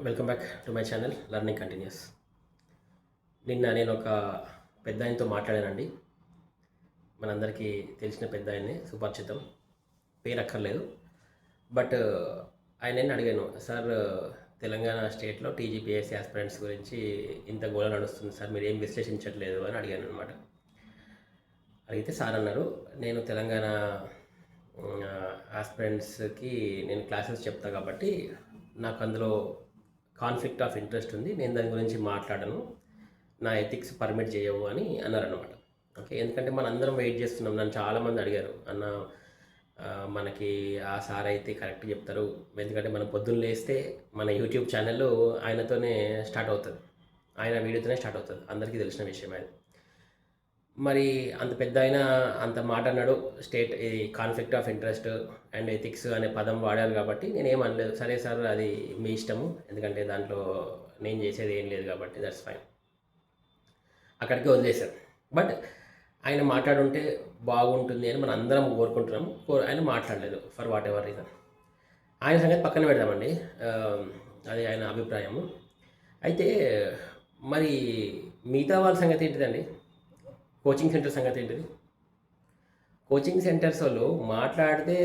Welcome back to my channel learning continuous. నిన్న నేను ఒక పెద్ద ఆయనతో మాట్లాడానండి. మనందరికీ తెలిసిన పెద్ద ఆయనే, సుపరిచితం, పేరు అక్కర్లేదు. బట్ ఆయనని అడిగాను, సార్ తెలంగాణ స్టేట్లో టీజీపీఎస్సీ ఆస్పిరెంట్స్ గురించి ఇంత గోల నడుస్తుంది సార్, మీరు ఏం విశ్లేషించట్లేదు అని అడిగాను అనమాట. అడిగితే సార్ అన్నారు, నేను తెలంగాణ ఆస్పిరెంట్స్కి నేను క్లాసెస్ చెప్తా కాబట్టి నాకు అందులో కాన్ఫ్లిక్ట్ ఆఫ్ ఇంట్రెస్ట్ ఉంది, నేను దాని గురించి మాట్లాడను, నా ఎథిక్స్ పర్మిట్ చేయవు అని అన్నారనమాట. ఓకే, ఎందుకంటే మన అందరం వెయిట్ చేస్తున్నాం. నన్ను చాలామంది అడిగారు, అన్న మనకి ఆ సార్ అయితే కరెక్ట్ చెప్తారు, ఎందుకంటే మనం పొద్దున్న లేస్తే మన యూట్యూబ్ ఛానల్ ఆయనతోనే స్టార్ట్ అవుతుంది, ఆయన వీడియోతోనే స్టార్ట్ అవుతుంది, అందరికీ తెలిసిన విషయం అది. మరి అంత పెద్ద ఆయన అంత మాట అన్నాడు, స్టేట్ ఈ conflict of interest and ethics అనే పదం వాడారు కాబట్టి నేనేం అనలేదు. సరే సార్, అది మీ ఇష్టము, ఎందుకంటే దాంట్లో నేను చేసేది ఏం లేదు కాబట్టి దట్స్ ఫైన్, అక్కడికి వదిలేశారు. బట్ ఆయన మాట్లాడుంటే బాగుంటుంది అని మనం అందరం కోరుకుంటున్నాము. ఆయన మాట్లాడలేదు ఫర్ వాట్ ఎవర్ రీజన్. ఆయన సంగతి పక్కన పెడదామండి, అది ఆయన అభిప్రాయము. అయితే మరి మిగతా వాళ్ళ సంగతి ఏంటిదండి? కోచింగ్ సెంటర్ సంగతి ఏంటిది? కోచింగ్ సెంటర్స్ వాళ్ళు మాట్లాడితే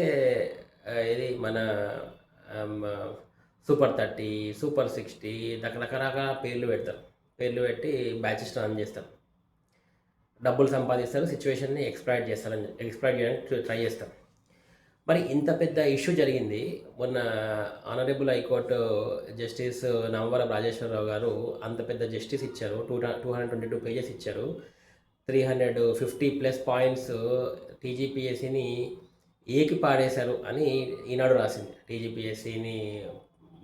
ఇది మన సూపర్ 30, సూపర్ 60 రకరకాల పేర్లు పేర్లు పెట్టి బ్యాచెస్ రన్ చేస్తారు, డబ్బులు సంపాదిస్తారు, సిచ్యువేషన్ని ఎక్స్ప్లాయిట్ చేయడానికి ట్రై చేస్తారు. మరి ఇంత పెద్ద ఇష్యూ జరిగింది. మొన్న ఆనరబుల్ హైకోర్టు జస్టిస్ నవంవరం రాజేశ్వరరావు గారు అంత పెద్ద జస్టిస్ ఇచ్చారు, 222 పేజెస్ ఇచ్చారు. 350+ పాయింట్స్ టీజీపీఎస్సీని ఏకి పాడేశారు అని ఈనాడు రాసింది. టీజీపీఎస్సీని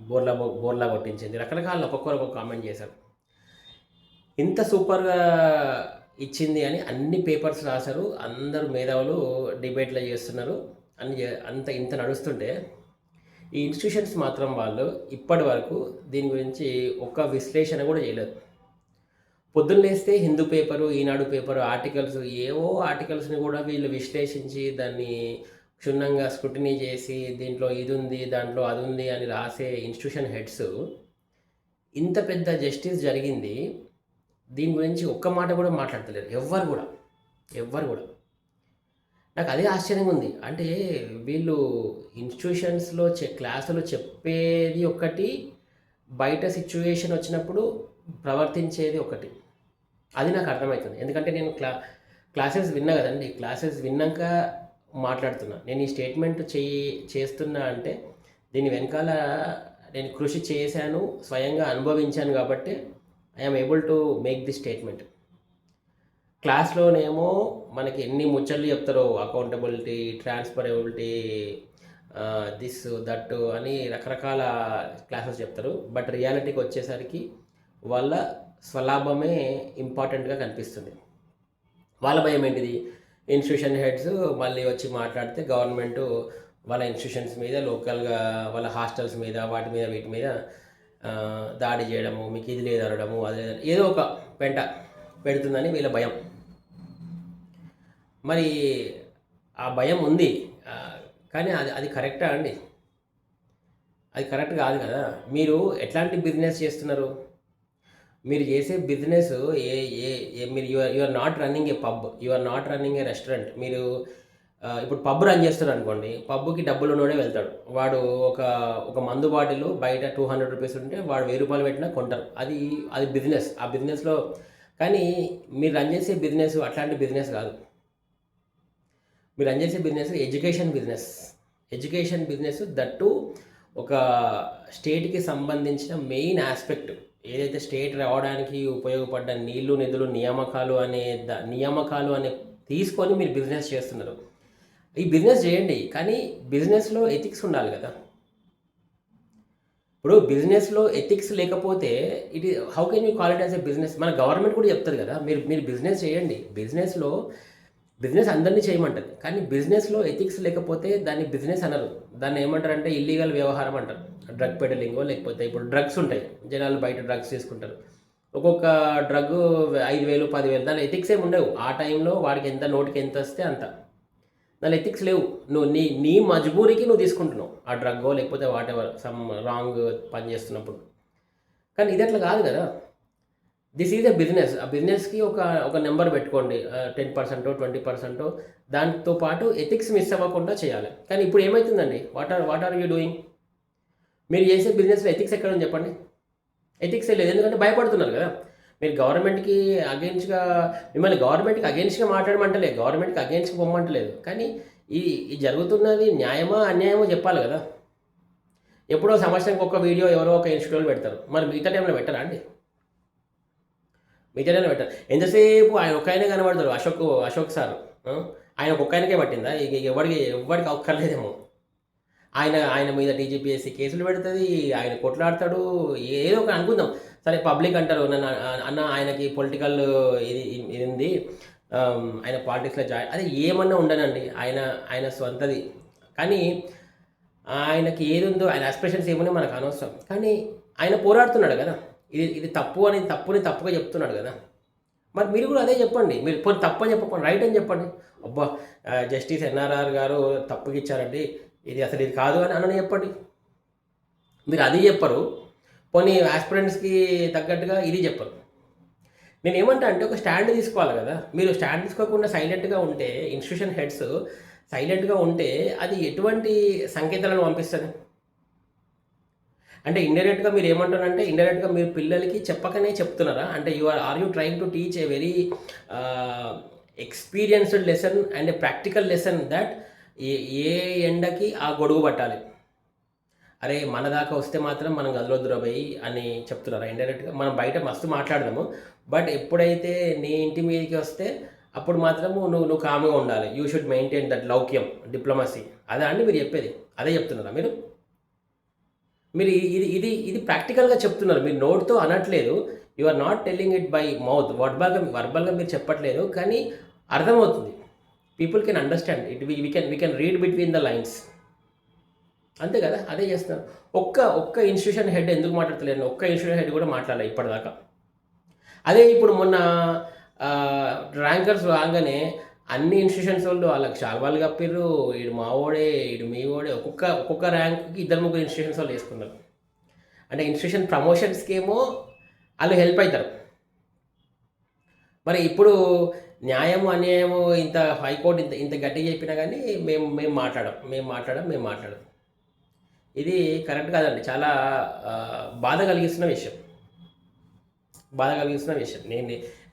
బోర్లా కొట్టించింది, రకరకాల ఒక్కొక్కరు కామెంట్ చేశారు. ఇంత సూపర్గా ఇచ్చింది అని అన్ని పేపర్స్ రాశారు, అందరూ మేధావులు డిబేట్లు చేస్తున్నారు అని ఇంత నడుస్తుంటే ఈ ఇన్స్టిట్యూషన్స్ మాత్రం వాళ్ళు ఇప్పటి వరకు దీని గురించి ఒక్క విశ్లేషణ కూడా చేయలేదు. పొద్దున్న లేస్తే హిందూ పేపరు, ఈనాడు పేపరు ఆర్టికల్స్, ఏవో ఆర్టికల్స్ని కూడా వీళ్ళు విశ్లేషించి దాన్ని క్షుణ్ణంగా స్క్రూటినీ చేసి దీంట్లో ఇది ఉంది, దాంట్లో అది ఉంది అని రాసే ఇన్స్టిట్యూషన్ హెడ్స్ ఇంత పెద్ద జస్టిస్ జరిగింది, దీని గురించి ఒక్క మాట కూడా మాట్లాడతలేరు ఎవ్వరు కూడా. నాకు అదే ఆశ్చర్యంగా ఉంది. అంటే వీళ్ళు ఇన్స్టిట్యూషన్స్లో క్లాసులు చెప్పేది ఒకటి, బయట సిచ్యువేషన్ వచ్చినప్పుడు ప్రవర్తించేది ఒకటి. అది నాకు అర్థమవుతుంది, ఎందుకంటే నేను క్లాసెస్ విన్నా కదండి. క్లాసెస్ విన్నాక మాట్లాడుతున్నా. నేను ఈ స్టేట్మెంట్ చేస్తున్నా అంటే దీని వెనకాల నేను కృషి చేశాను, స్వయంగా అనుభవించాను కాబట్టి I'm able to make the statement. క్లాస్లోనేమో మనకి ఎన్ని ముచ్చట్లు చెప్తారో, అకౌంటబిలిటీ, ట్రాన్స్పరబిలిటీ, దిస్ దట్ అని రకరకాల క్లాసెస్ చెప్తారు. బట్ రియాలిటీకి వచ్చేసరికి వాళ్ళ స్వలాభమే ఇంపార్టెంట్గా కనిపిస్తుంది. వాళ్ళ భయం ఏంటిది? ఇన్స్టిట్యూషన్ హెడ్స్ మళ్ళీ వచ్చి మాట్లాడితే గవర్నమెంటు వాళ్ళ ఇన్స్టిట్యూషన్స్ మీద, లోకల్గా వాళ్ళ హాస్టల్స్ మీద, వీటి మీద దాడి చేయడము, మీకు ఇది లేదు అనడము, అది లేదు, ఏదో ఒక పెంట పెడుతుందని వీళ్ళ భయం. మరి ఆ భయం ఉంది, కానీ అది కరెక్టా అండి? అది కరెక్ట్ కాదు కదా. మీరు ఎట్లాంటి బిజినెస్ చేస్తున్నారు? మీరు చేసే బిజినెస్ మీరు you are not running a pub, you are not running a restaurant. మీరు ఇప్పుడు పబ్ రన్ చేస్తారు అనుకోండి, పబ్కి డబ్బులు ఉన్నోడే వెళ్తాడు. వాడు ఒక మందు బాటిల్ బయట 200 రూపీస్ ఉంటే వాడు 1000 రూపాయలు పెట్టినా కొంటారు. అది బిజినెస్. ఆ బిజినెస్లో కానీ మీరు రన్ చేసే బిజినెస్ అట్లాంటి బిజినెస్ కాదు. మీరు రన్ చేసే బిజినెస్ ఎడ్యుకేషన్ బిజినెస్, దట్టు ఒక స్టేట్కి సంబంధించిన మెయిన్ ఆస్పెక్ట్ ఏదైతే స్టేట్ రావడానికి ఉపయోగపడ్డ నీళ్లు, నిధులు, నియామకాలు అనే తీసుకొని మీరు బిజినెస్ చేస్తున్నారు. ఈ బిజినెస్ చేయండి, కానీ బిజినెస్లో ఎథిక్స్ ఉండాలి కదా. ఇప్పుడు బిజినెస్లో ఎథిక్స్ లేకపోతే how can you call it as a business? మన గవర్నమెంట్ కూడా చెప్తుంది కదా, మీరు బిజినెస్ చేయండి. బిజినెస్ అందరినీ చేయమంటుంది, కానీ బిజినెస్లో ఎథిక్స్ లేకపోతే దాన్ని బిజినెస్ అనరు. దాన్ని ఏమంటారంటే ఇల్లీగల్ వ్యవహారం అంటారు. డ్రగ్ పెడలింగో, లేకపోతే ఇప్పుడు డ్రగ్స్ ఉంటాయి, జనాలు బయట డ్రగ్స్ తీసుకుంటారు. ఒక్కొక్క డ్రగ్ 5,000, 10,000, దాని ఎథిక్స్ ఏమి ఉండవు. ఆ టైంలో వాడికి ఎంత, నోటికి ఎంత వస్తే అంత, దాని ఎథిక్స్ లేవు. నువ్వు నీ మజ్బూరికి నువ్వు తీసుకుంటున్నావు ఆ డ్రగ్గో, లేకపోతే వాట్ ఎవర్ సమ్ రాంగ్ పని చేస్తున్నప్పుడు. కానీ ఇది అట్లా కాదు కదా. This is a business. ఆ బిజినెస్కి ఒక నెంబర్ పెట్టుకోండి, 10%, 20%. దాంతో పాటు ఎథిక్స్ మిస్ అవ్వకుండా చేయాలి. కానీ ఇప్పుడు ఏమవుతుందండి, వాట్ ఆర్ యూ డూయింగ్? మీరు చేసే బిజినెస్లో ఎథిక్స్ ఎక్కడ ఉంది చెప్పండి? ఎథిక్సే లేదు. ఎందుకంటే భయపడుతున్నారు కదా. మీరు గవర్నమెంట్కి అగెన్స్ట్గా, మిమ్మల్ని గవర్నమెంట్కి అగెన్స్ట్గా మాట్లాడమంటలేదు, గవర్నమెంట్కి అగెన్స్ట్గా పొమ్మంటలేదు. కానీ ఈ జరుగుతున్నది న్యాయమా అన్యాయమో చెప్పాలి కదా. ఎప్పుడో సంవత్సరానికి ఒక వీడియో ఎవరో ఒక ఇన్స్టిట్యూట్లో పెడతారు, మరి మిగతా టైంలో పెట్టరా అండి? మిగతా టైంలో పెట్టారు. ఎంతసేపు ఆయన ఒక ఆయనే కనబడతారు, అశోక్ సార్. ఆయన ఒక ఆయనకే పట్టిందా? ఇక ఎవరికి అక్కర్లేదేమో. ఆయన మీద టీజీపీఎస్సీ కేసులు పెడుతుంది, ఆయన కొట్లాడతాడు. ఏదో ఒక అనుకుందాం సరే, పబ్లిక్ అంటారు నన్ను అన్న ఆయనకి పొలిటికల్ ఇది ఉంది, ఆయన పాలిటిక్స్లో జాయిన్, అది ఏమన్నా ఉండనండి, ఆయన స్వంతది. కానీ ఆయనకి ఏది ఉందో, ఆయన ఆస్పిరేషన్స్ ఏమని మనకు అనవసరం. కానీ ఆయన పోరాడుతున్నాడు కదా, ఇది తప్పుని తప్పుగా చెప్తున్నాడు కదా. మరి మీరు కూడా అదే చెప్పండి. మీరు పోనీ తప్పు అని చెప్పండి, రైట్ అని చెప్పండి. అబ్బా జస్టిస్ ఎన్ఆర్ఆర్ గారు తప్పుగా ఇచ్చారండి, ఇది అసలు ఇది కాదు అని చెప్పండి. మీరు అది చెప్పరు, పోనీ ఆస్పిరెంట్స్కి తగ్గట్టుగా ఇది చెప్పరు. నేను ఏమంటా అంటే ఒక స్టాండ్ తీసుకోవాలి కదా. మీరు స్టాండ్ తీసుకోకుండా సైలెంట్గా ఉంటే, ఇన్స్టిట్యూషన్ హెడ్స్ సైలెంట్గా ఉంటే అది ఎటువంటి సంకేతాలను పంపిస్తుంది? అంటే ఇండైరెక్ట్గా మీరు ఏమంటారంటే, ఇండైరెక్ట్గా మీరు పిల్లలకి చెప్పకనే చెప్తున్నారా? అంటే are you trying to teach a very experienced lesson and a practical lesson that ఏ ఎండకి ఆ గొడుగు పట్టాలి, అరే మన దాకా వస్తే మాత్రం మనం గదిలోద్దురబోయి అని చెప్తున్నారా ఇండైరెక్ట్గా? మనం బయట మస్తు మాట్లాడదాము, బట్ ఎప్పుడైతే నీ ఇంటి మీదకి వస్తే అప్పుడు మాత్రము నువ్వు కామ్గా ఉండాలి, you should maintain that Loukyam, diplomacy. అదే అండి మీరు చెప్పేది? అదే చెప్తున్నారా మీరు? ఇది ప్రాక్టికల్గా చెప్తున్నారు, మీరు నోట్తో అనట్లేదు. You are not telling it by mouth, వర్బల్గా మీరు చెప్పట్లేదు, కానీ అర్థమవుతుంది. People can understand it, we can read between the lines. అంతే కదా, అదే చేస్తున్నారు. ఒక్క ఇన్స్టిట్యూషన్ హెడ్ ఎందుకు మాట్లాడతలేరు? ఒక్క ఇన్స్టిట్యూషన్ హెడ్ కూడా మాట్లాడాలి ఇప్పటిదాకా. అదే ఇప్పుడు మొన్న ర్యాంకర్స్ రాగానే అన్ని ఇన్స్టిట్యూషన్స్ వాళ్ళు వాళ్ళకి శాల్వాలు కప్పిర్రు, ఈడు మా ఓడే, ఈడు మీ ఓడే, ఒక్కొక్క ర్యాంక్కి 2-3 ఇన్స్టిట్యూషన్స్ వాళ్ళు వేసుకున్నారు. అంటే ఇన్స్టిట్యూషన్ ప్రమోషన్స్కి ఏమో వాళ్ళు హెల్ప్ అవుతారు. మరి ఇప్పుడు న్యాయము అన్యాయము ఇంత హైకోర్టు ఇంత గట్టిగా చెప్పినా కానీ మేము మాట్లాడం. ఇది కరెక్ట్ కాదండి. చాలా బాధ కలిగిస్తున్న విషయం.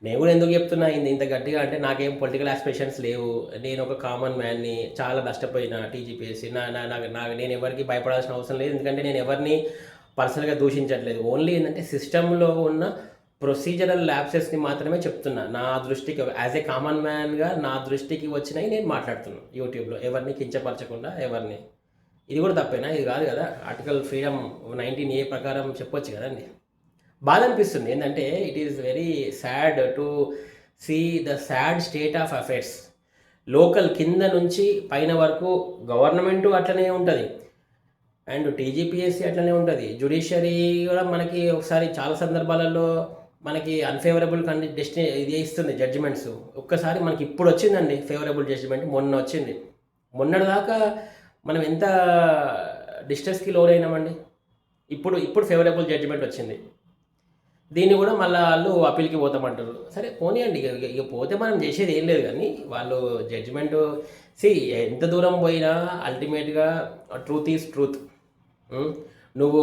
నేను కూడా ఎందుకు చెప్తున్నా ఇంత గట్టిగా అంటే, నాకేం పొలిటికల్ ఆస్పిరేషన్స్ లేవు, నేను ఒక కామన్ మ్యాన్ని, చాలా నష్టపోయిన టీజీపీఎస్సీ. నేను ఎవరికి భయపడాల్సిన అవసరం లేదు, ఎందుకంటే నేను ఎవరిని పర్సనల్గా దూషించట్లేదు. ఓన్లీ ఏంటంటే సిస్టంలో ఉన్న ప్రొసీజరల్ ల్యాప్సెస్ని మాత్రమే చెప్తున్నా. నా దృష్టికి యాజ్ ఏ కామన్ మ్యాన్గా నా దృష్టికి వచ్చినాయి నేను మాట్లాడుతున్నాను యూట్యూబ్లో, ఎవరిని కించపరచకుండా. ఎవరిని, ఇది కూడా తప్పేనా? ఇది కాదు కదా. ఆర్టికల్ ఫ్రీడమ్ 19A ప్రకారం చెప్పొచ్చు కదండి. బాధ అనిపిస్తుంది ఏంటంటే, it is very sad to see the sad state of affairs. Local కింద నుంచి పైన వరకు గవర్నమెంటు అట్లనే ఉంటుంది, అండ్ టీజీపీఎస్సీ అట్లనే ఉంటుంది, జ్యుడిషియరీ కూడా మనకి ఒకసారి చాలా సందర్భాలలో మనకి అన్ఫేవరబుల్ ఇది ఇస్తుంది జడ్జిమెంట్స్. ఒక్కసారి మనకి ఇప్పుడు వచ్చిందండి ఫేవరబుల్ జడ్జిమెంట్, మొన్న వచ్చింది. మొన్నటిదాకా మనం ఎంత డిస్ట్రెస్కి లోనైనామండి. ఇప్పుడు ఫేవరబుల్ జడ్జిమెంట్ వచ్చింది. దీన్ని కూడా మళ్ళీ వాళ్ళు అప్పీల్కి పోతామంటారు. సరే పోనీయండి, ఇక పోతే మనం చేసేది ఏం లేదు. కానీ వాళ్ళు జడ్జిమెంట్ ఎంత దూరం పోయినా అల్టిమేట్గా ట్రూత్ ఈజ్ ట్రూత్. నువ్వు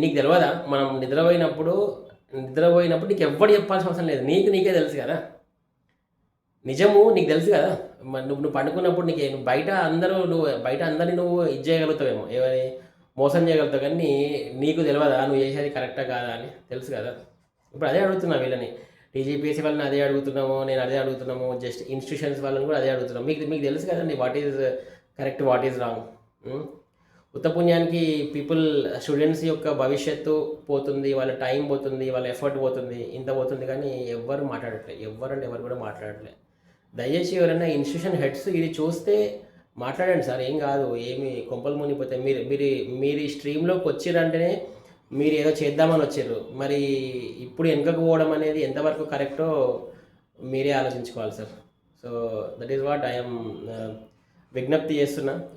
నీకు తెలియదా? మనం నిద్రపోయినప్పుడు నీకు ఎవ్వడు చెప్పాల్సిన అవసరం లేదు, నీకే తెలుసు కదా నిజము, నీకు తెలుసు కదా. నువ్వు పండుకున్నప్పుడు నువ్వు బయట అందరినీ నువ్వు ఇది చేయగలుగుతావేమో, ఎవరి మోసం చేయగలుగుతావు, కానీ నీకు తెలియదా నువ్వు చేసేది కరెక్టా కాదా అని? తెలుసు కదా. ఇప్పుడు అదే అడుగుతున్నా వీళ్ళని, టీజీపీఎస్సీ వాళ్ళని అదే అడుగుతున్నాము, నేను అదే అడుగుతున్నాము, జస్ట్ ఇన్స్టిట్యూషన్స్ వాళ్ళని కూడా అదే అడుగుతున్నాము. మీకు తెలుసు కదండి what is correct, what is wrong. ఉత్తపుణ్యానికి స్టూడెంట్స్ యొక్క భవిష్యత్తు పోతుంది, వాళ్ళ టైం పోతుంది, వాళ్ళ ఎఫర్ట్ పోతుంది, ఇంత పోతుంది, కానీ ఎవరు మాట్లాడట్లేదు. ఎవరు కూడా మాట్లాడట్లేదు. దయచేసి ఎవరైనా ఇన్స్టిట్యూషన్ హెడ్స్ ఇది చూస్తే మాట్లాడండి సార్, ఏం కాదు, ఏమి కొంపలు మునిగిపోతాయి. మీరు ఈ స్ట్రీమ్లోకి వచ్చిరంటేనే మీరు ఏదో చేద్దామని వచ్చారు. మరి ఇప్పుడు వెనుకకు పోవడం అనేది ఎంతవరకు కరెక్టో మీరే ఆలోచించుకోవాలి sir. So that is what I'm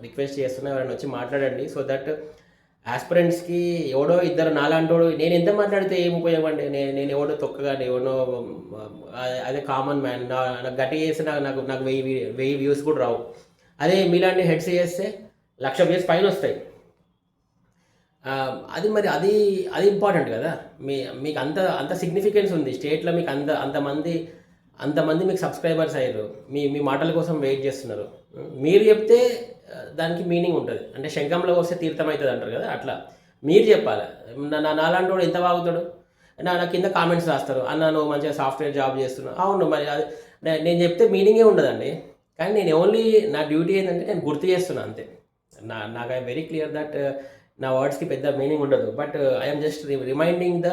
request చేస్తున్నా, ఎవరైనా వచ్చి మాట్లాడండి. సో దట్ ఆస్పిరెంట్స్కి ఎవడో ఇద్దరు నాలాంటోడు నేను ఎంత మాట్లాడితే ఏం ఉపయోగం అండి? నేను ఎవడో తొక్కగాని ఎవడో అదే కామన్ మ్యాన్. నాకు గట్టి చేస్తే నాకు నాకు 1000 వ్యూస్ కూడా రావు. అదే మీలాంటి హెడ్స్ చేస్తే 1,00,000 వ్యూస్ పైన వస్తాయి. అది మరి అది అది ఇంపార్టెంట్ కదా. మీకు అంత అంత సిగ్నిఫికెన్స్ ఉంది స్టేట్లో. మీకు అంతమంది మీకు సబ్స్క్రైబర్స్ అయ్యారు. మీ మాటల కోసం వెయిట్ చేస్తున్నారు. మీరు చెప్తే దానికి మీనింగ్ ఉంటుంది. అంటే శంఖంలో వస్తే తీర్థం అవుతుంది అంటారు కదా, అట్లా మీరు చెప్పాలి. నాలాంటి వాడు ఎంత వాగుతాడు? నా కింద కామెంట్స్ రాస్తారు, అన్న నువ్వు మంచిగా సాఫ్ట్వేర్ జాబ్ చేస్తున్నావు. అవును, మరి అది నేను చెప్తే మీనింగే ఉండదండి. కానీ నేను ఓన్లీ నా డ్యూటీ ఏంటంటే నేను గుర్తు చేస్తున్నాను అంతే. నాకు ఐ వెరీ క్లియర్ దట్ నా వర్డ్స్కి పెద్ద మీనింగ్ ఉండదు. But I'm just reminding the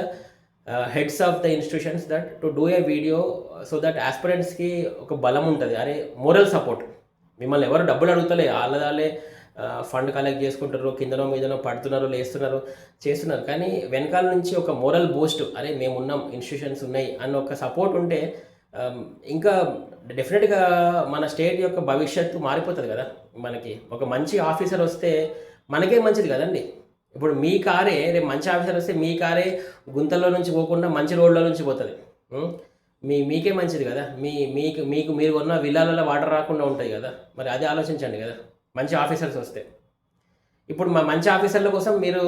heads of the institutions that to do a video so that ఆస్పిరెంట్స్కి ఒక బలం ఉంటుంది. అరే మోరల్ సపోర్ట్. మిమ్మల్ని ఎవరు డబ్బులు అడుగుతలే, వాళ్ళే ఫండ్ కలెక్ట్ చేసుకుంటారు, కిందనో మీదనో పడుతున్నారు, లేస్తున్నారు, చేస్తున్నారు. కానీ వెనకాల నుంచి ఒక మోరల్ బూస్ట్, అరే మేమున్నాం, ఇన్స్టిట్యూషన్స్ ఉన్నాయి అన్న ఒక సపోర్ట్ ఉంటే ఇంకా డెఫినెట్గా మన స్టేట్ యొక్క భవిష్యత్తు మారిపోతుంది కదా. మనకి ఒక మంచి ఆఫీసర్ వస్తే మనకే మంచిది కదండి. ఇప్పుడు మీ కారే రేపు మంచి ఆఫీసర్ వస్తే మీ కారే గుంతల్లో నుంచి పోకుండా మంచి రోడ్ల నుంచి పోతుంది. మీకే మంచిది కదా. మీరు కొన్న విల్లాలలో వాటర్ రాకుండా ఉంటాయి కదా. మరి అదే ఆలోచించండి కదా మంచి ఆఫీసర్స్ వస్తే. ఇప్పుడు మంచి ఆఫీసర్ల కోసం మీరు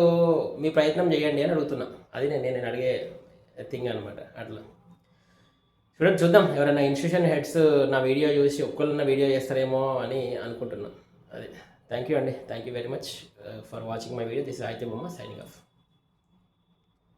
మీ ప్రయత్నం చేయండి అని అడుగుతున్నా. అది నేను అడిగే థింగ్ అనమాట. అట్లా చూద్దాం. ఎవరైనా ఇన్స్టిట్యూషన్ హెడ్స్ నా వీడియో చూసి ఒక్కళ్ళన్న వీడియో చేస్తారేమో అని అనుకుంటున్నాను. అది థ్యాంక్ యూ అండి. Thank you very much for watching my video. This is Aditya Boma signing off.